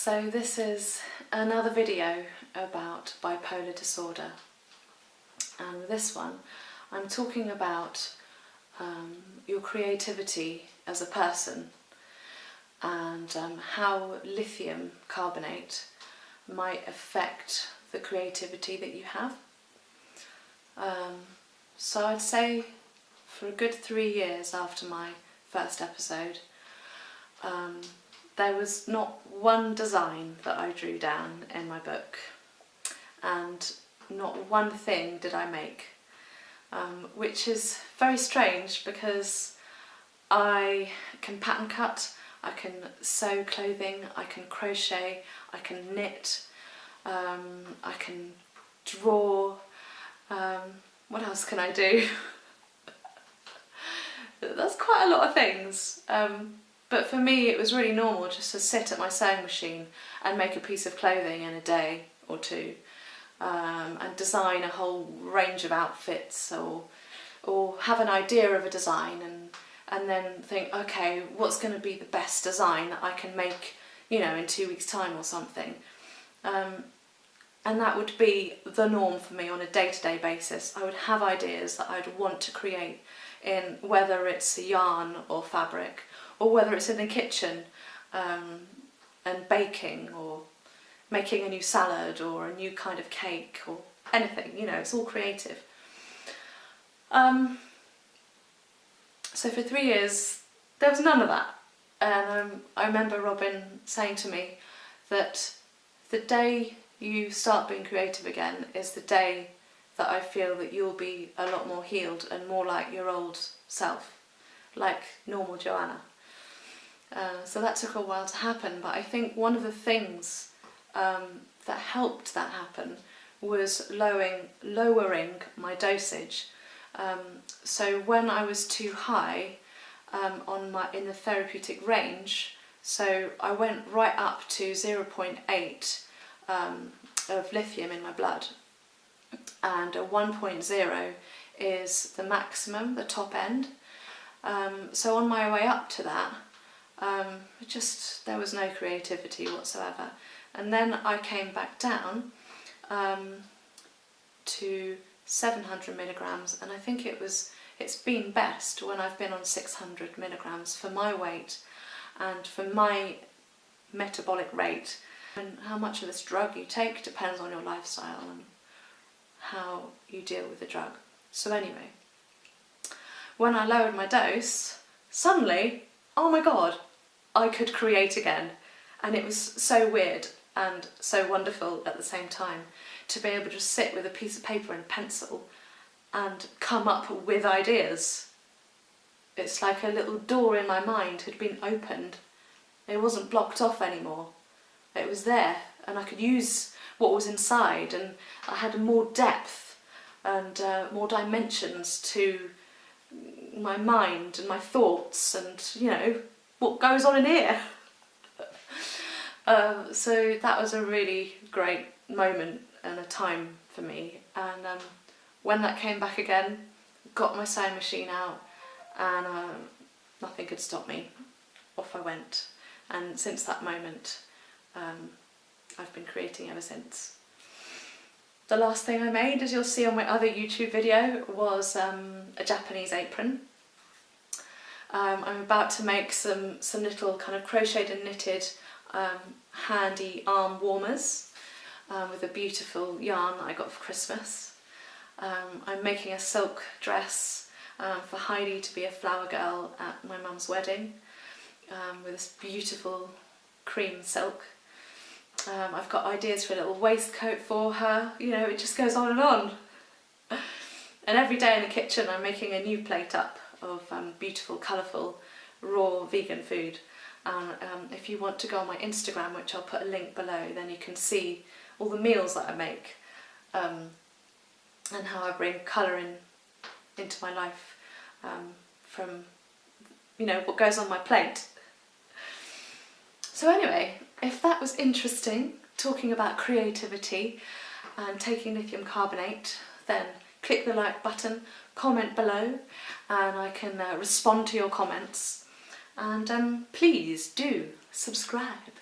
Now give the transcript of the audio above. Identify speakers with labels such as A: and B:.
A: So this is another video about bipolar disorder, and with this one I'm talking about your creativity as a person and how lithium carbonate might affect the creativity that you have. So I'd say for a good 3 years after my first episode, there was not one design that I drew down in my book, and not one thing did I make, which is very strange because I can pattern cut, I can sew clothing, I can crochet, I can knit, I can draw, what else can I do? That's quite a lot of things. But for me it was really normal just to sit at my sewing machine and make a piece of clothing in a day or two, and design a whole range of outfits, or have an idea of a design and then think, okay, what's going to be the best design that I can make, you know, in 2 weeks' time or something. And that would be the norm for me on a day-to-day basis. I would have ideas that I'd want to create, in whether it's a yarn or fabric, or whether it's in the kitchen and baking, or making a new salad or a new kind of cake or anything, you know, it's all creative. So for 3 years there was none of that, and I remember Robin saying to me that the day you start being creative again is the day that I feel that you'll be a lot more healed and more like your old self, like normal Joanna. So that took a while to happen, but I think one of the things that helped that happen was lowering my dosage. So when I was too high in the therapeutic range, so I went right up to 0.8 of lithium in my blood, and a 1.0 is the maximum, the top end. So on my way up to that, there was no creativity whatsoever. And then I came back down to 700 milligrams, and I think it's been best when I've been on 600 milligrams for my weight and for my metabolic rate. And how much of this drug you take depends on your lifestyle and how you deal with the drug. So anyway, when I lowered my dose, suddenly, oh my god, I could create again. And it was so weird and so wonderful at the same time to be able to just sit with a piece of paper and pencil and come up with ideas. It's like a little door in my mind had been opened. It wasn't blocked off anymore. It was there, and I could use what was inside, and I had more depth and more dimensions to my mind and my thoughts and, you know, what goes on in here. So that was a really great moment and a time for me, and when that came back again, got my sewing machine out, and nothing could stop me. Off I went, and since that moment I've been creating ever since. The last thing I made, as you'll see on my other YouTube video, was a Japanese apron. I'm about to make some little kind of crocheted and knitted handy arm warmers with a beautiful yarn that I got for Christmas. I'm making a silk dress for Heidi to be a flower girl at my mum's wedding, with this beautiful cream silk. I've got ideas for a little waistcoat for her, you know, it just goes on and on. And every day in the kitchen I'm making a new plate up of beautiful, colourful, raw vegan food. If you want to go on my Instagram, which I'll put a link below, then you can see all the meals that I make, and how I bring colour into my life from, you know, what goes on my plate. So anyway, if that was interesting, talking about creativity and taking lithium carbonate, then click the like button, comment below, and I can respond to your comments. And please do subscribe.